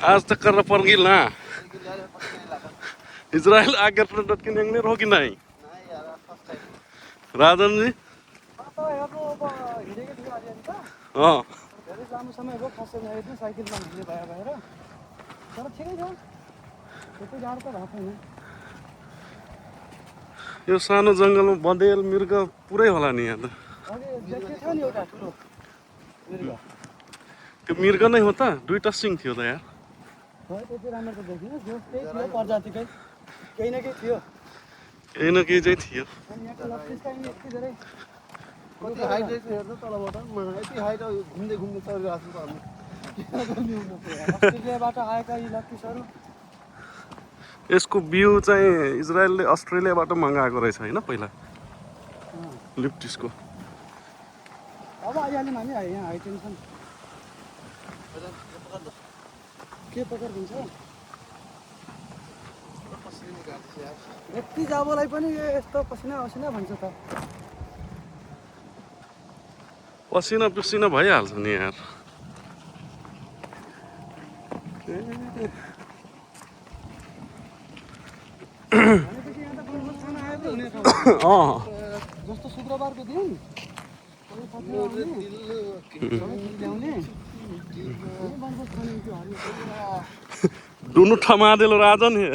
आज तक करना पड़ेगी ना इजराइल आगे डट के निकलने रहो कि नहीं राजन जी हाँ समय हो खास साइकिलमा हिँड्ने भएर तर ठिकै छ त्यति गाह्रो त भएको छैन यो सानो जङ्गलमा बँदेल मृग पुरै होला नि यहाँ त अघि देखेको थियो नि एउटा ठुलो मृग त्यो मृग नै हो त दुईटा सिङ थियो त यार खै त्यति राम्रो त देखिन जो त्यही थियो प्रजातिकै केही न केही थियो केही न केही चाहिँ थियो अनि यहाँको लक्ष्मीका यिनी यति धेरै कति हाइट रहेछ हेर्नु तलबाट यति हाइट घुम्दै घुम्दै चढिरहेको छ अस्ट्रेलियाबाट आएका यी लक्कीसहरू यसको बिउ चाहिँ इजरायलले अस्ट्रेलियाबाट मगाएको रहेछ होइन पहिला लिप्टिसको अब आइहाल्यौँ हामी यहाँ हाई टेन्सन के पकडिदिन्छ यति जाबोलाई पनि यस्तो पसिना पसिना भन्छ त पसिना पसिना भइहाल्छ नि यार जस्तो शुक्रबारको दिन दुनु ठमादेलो राजन है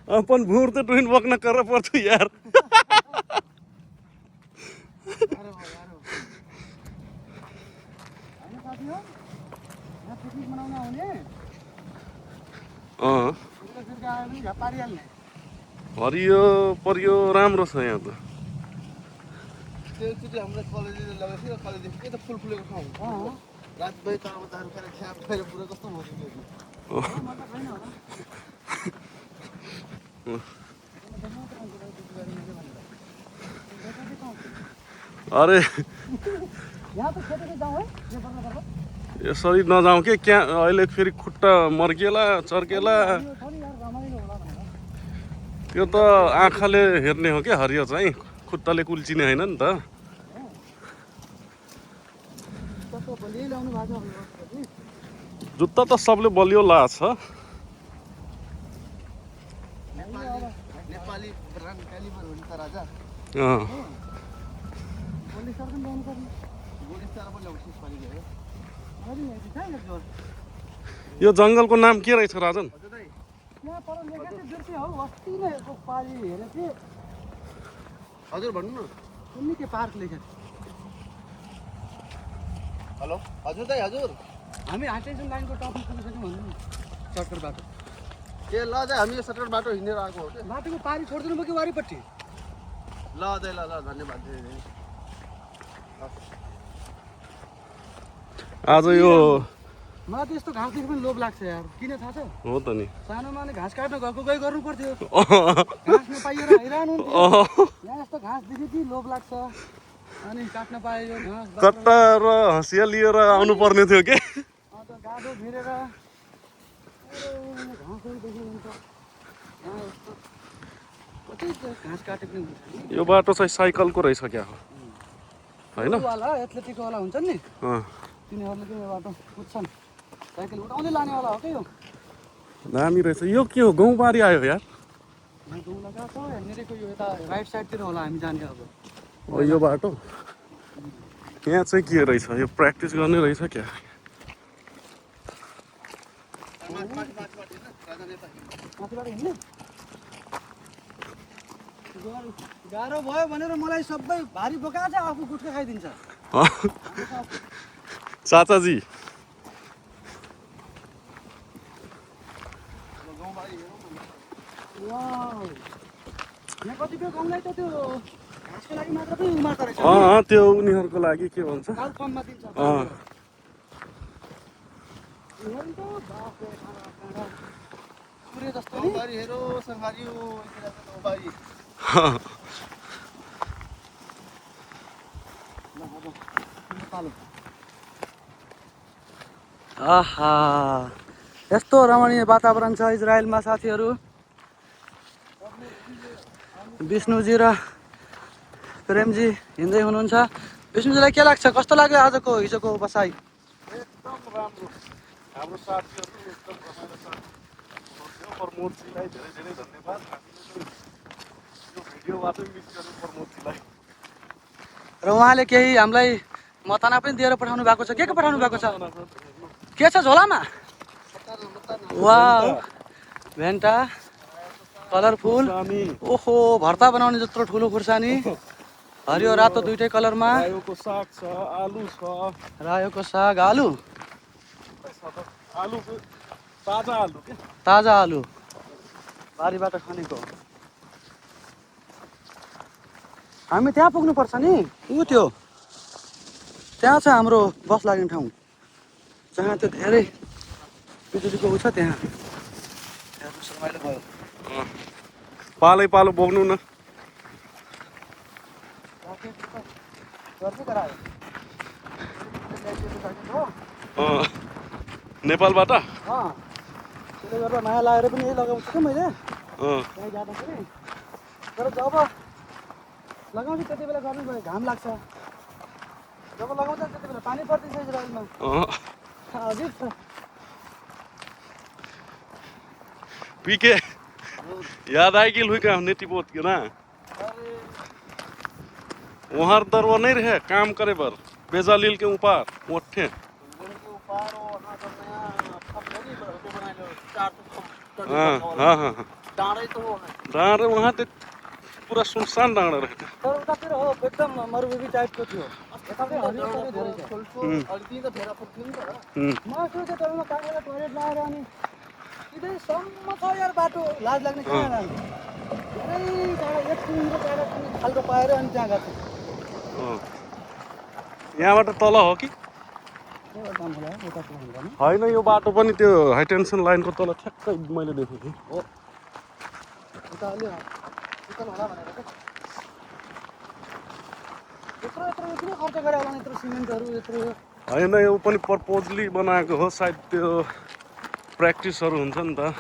अपन भूर तो टुइन बकना कर पर्थ्यो यार हरियो परियो राम्रो छ यहाँ त त्यसचोटि हामीलाई कलेजले लगाएको थियो कलेजदेखि के त फुल फुलेको ठाउँ रातभरि तारबतार खाएर छ्याप खाएर पुरा कस्तो भइसक्यो अरे यहाँ त खेतेकै जाउँ है यसरी नजाउँ के क्या अहिले फेरि खुट्टा मर्केला चर्केला त्यो त आँखाले हेर्ने हो क्या हरियो चाहिँ खुट्टाले कुल्चिने होइन नि त जुत्ता त सबले बलियो लाछ नेपाली ब्रान्ड क्यालिबर हो नि त राजा यो जङ्गलको नाम के रहेछ राजन हजुर भन्नु न कुन्नी के पार्क लेखेको हेलो हजुर दाइ हजुर हामी हाई टेन्सन लाइनको टपिक पुगिसक्यौँ भन्नु नि सर्टकट बाटो ए ल दाइ हामी यो सर्टकट बाटो हिँडेर आएको हो क्या बाटोको पारी छोडिदिनु भयो कि वारिपट्टि ल दाइ ल धन्यवाद आज यो मलाई त यस्तो घाँस देख्यो पनि लोभ लाग्छ यार किन थाहा छ हो त नि सानोमा नै घाँस काट्न गएको गइ गर्नु पर्थ्यो घाँस नपाइएर हैरान हुन्थ्यो यहाँ यस्तो घाँस देख्यो कि लोभ लाग्छ अनि काट्न पायो घाँस कट्टा र हँसिया लिएर आउनु पर्ने थियो के अन्त गाडो भिरेर घाँसहरू देख्यो भने त कति घाँस काटेको नि यो बाटो चाहिँ साइकलको रहेछ क्या हो होइन एथलेटिकवाला हुन्छ नि तिनीहरूले चाहिँ यो बाटो कुद्छन् साइकल उठाउँदै लानेवाला हो क्या यो दामी रहेछ यो के हो गाउँबारी आयो यार गाउँ लगाएको छ यहाँनिरको यो यता राइट साइडतिर होला हामी जाने अब यो बाटो यहाँ चाहिँ के रहेछ यो प्र्याक्टिस गर्ने रहेछ क्या माथिबाट हिँड्ने गाह्रो भयो भनेर मलाई सबै भारी बोका चाहिँ आफू गुट्का खाइदिन्छ चाचाजी यहाँ कतिपय गाउँलाई त त्यो घाँसको लागि मात्र पनि उमार्दो रहेछ त्यो उनीहरूको लागि के भन्छ फर्ममा दिन्छ जस्तो गाउँबारी हेरो सङ्घारी हो गाउँबारी आहा यस्तो रमणीय वातावरण छ इजरायलमा साथीहरू विष्णुजी र प्रेमजी हिँड्दै हुनुहुन्छ विष्णुजीलाई के लाग्छ कस्तो लाग्यो आजको हिजोको बसाइ एकदम राम्रो हाम्रो साथीहरू एकदम रमाइलो साथ हुनुहुन्थ्यो। प्रमोदजीलाई धेरै धेरै धन्यवाद। हामीले यो भिडियोबाट मिस गर्नु प्रमोदजीलाई। र उहाँले केही हामीलाई मताना पनि दिएर पठाउनु भएको छ। के पठाउनु भएको छ? के छ झोलामा? वाउ, भेन्टा, कलरफुल। ओहो, भर्ता बनाउने जत्रो ठुलो खुर्सानी, हरियो रातो दुइटै कलरमा। रायोको साग छ, आलु छ। रायोको साग, आलु, आलु ताजा आलु के ताजा आलु बारीबाट खनेको। हामी त्यहाँ पुग्नुपर्छ नि। ऊ त्यो त्यहाँ छ हाम्रो बस लाग्ने ठाउँ, जहाँ त्यो धेरै बिजुलीको ऊ छ। त्यहाँ हेर्नुहोस्, रमाइलो भयो। पालै पालो बोक्नु न। नेपालबाट त्यसले गर्दा माया लागेर पनि यही लगाउँछु क्या मैले त्यहाँ जाँदाखेरि। तर जब लगाउँछु त्यति बेला गर्नु भयो, घाम लाग्छ। जब लगाउँछ त्यति बेला पानी पर्दैछ इजरायलमा। अजिब छ। पीके याद आएगी लुई का नेटी पोत के ना वहाँ दरवा नहीं रहे काम करे बर बेजालील के ऊपर मोटे हाँ डाँडे वहाँ ते पूरा सुनसान डाँडा रहते। तर उतातिर हो एकदम मरुभूमि टाइपको थियो। यतातिर हरियो पनि धेरै छ। म सोचेँ तपाईँमा कागेर टोयलेट लगाएर अनि सिधैसम्म छ यार बाटो, लाज लाग्ने कहाँ लाग्ने। धेरै टाढा 1 किलोमिटर टाढा पनि खाल्डो पाएर अनि त्यहाँ गएको। यहाँबाट तल हो कि होइन? यो बाटो पनि त्यो हाई टेन्सन लाइनको तल ठ्याक्कै मैले देखेको थिएँ। हो उता अलि उता होला भनेर के यत्रो यत्रो किन खर्च गरे होला यत्रो सिमेन्टहरू यत्रो। होइन, यो पनि पर्पोजली बनाएको हो सायद। त्यो प्र्याक्टिसहरू हुन्छ नि त,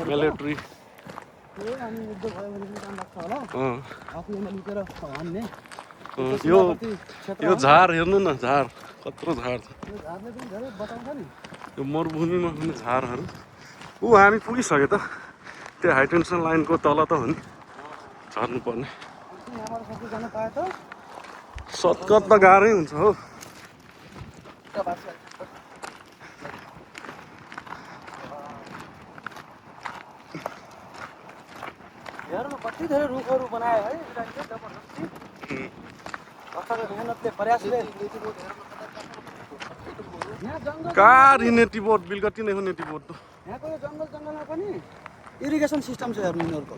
मिलिट्री। अनि युद्ध भयो भने पनि काम लाग्छ होला। आफूले लुकेर हान्ने। यो झार हेर्नु न, झार कत्रो झार छ। यो झारले पनि धेरै बताउँछ नि। यो मरुभूमिमा हुने झारहरू। ऊ हामी पुगिसक्यो त, त्यो हाई टेन्सन लाइनको तल त हो नि झर्नुपर्ने। यहाँबाट सबै जान पाए त सर्टकट त गाह्रै हुन्छ हो। हेर्नु कति धेरै रुखहरू बनायो है जबरजस्ती। मेहनतले प्रयासले। यहाँ जङ्गल कारी नेटी बोट बिलगटी नै हो नेटी बोट त। यहाँको यो जङ्गलमा पनि इरिगेसन सिस्टम छ। हेर्नु यिनीहरूको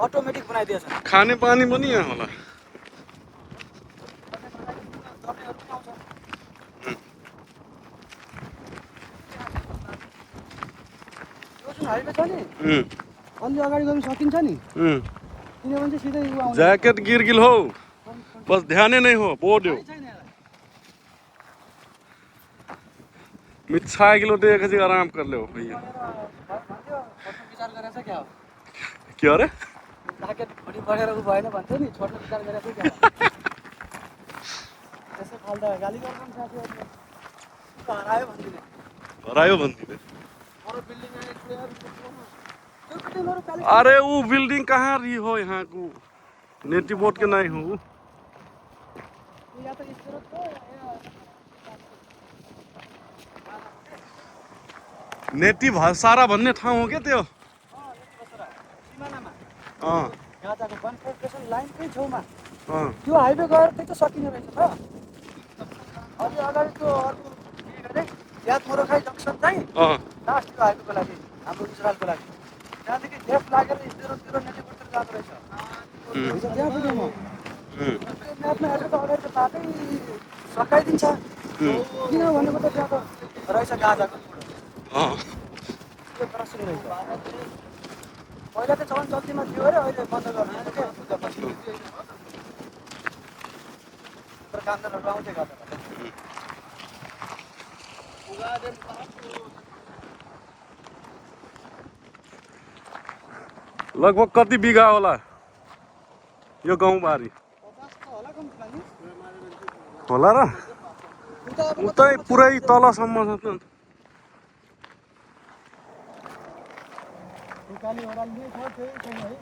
अटोमेटिक बनाइदिएछ। खाने पानी पनि यहाँ होला। हाइवे छ नि, अलि अगाडि गयो सकिन्छ नि। किनभने चाहिँ सिधै जैकेट गिर गिल हो, बस ध्यान नहीं हो बोर्ड मिच्छा किलो देख जी आराम कर ले भैया। विचार गरेछ क्या हो? क्या रे? ज्याकेट भुँडी बढेर उ भएन भन्छ नि, छोड्ने विचार गरेछ क्या हो? त्यसै फाल्दा गाली गर्छ नि साथीहरूले। हरायो भन्दिने। हरायो भन्दिने। अरू बिल्डिङ आए त्यो बिल्डिङहरु काली। अरे वो बिल्डिंग कहाँ रही हो यहाँ को नेटी बोट के नहीं हो। या तो इस तरफ तो नेटी सारा भन्ने ठाउँ हो क्या त्यो? सिमानामा गाजाको कन्फर्मेसन लाइनकै छेउमा त्यो हाइवे गएर त्यही त सकिने रहेछ त। अलि अगाडि त्यो अर्को के गरे याद मोरखाई जङ्सन चाहिँ लास्ट त्यो हाइवेको लागि हाम्रो इजरायलको लागि त्यहाँदेखि लेफ्ट लागेर इस्तेरोतिर नेटीपुरतिर जाँदो रहेछ। त्यहाँ पुगेँ म। म्यापमा हेरेर त अगाडि त बाटै सकाइदिन्छ किन भनेको त त्यहाँ त रहेछ गाजाको त्यो क्रसिङ रहेछ। पहिला त चलन चल्तीमा थियो अरे, अहिले बन्द गरिदिन्छ क्या पूजापछि। तर कामदारहरू आउँथ्यो गाजा। लगभग कति बिघा होला यो गाउँबारी? 50 त होला कम्ती होला र? उता अब उतै पुरै तलसम्म छ त उकाली ओह्राली नै छ त्यही छैन है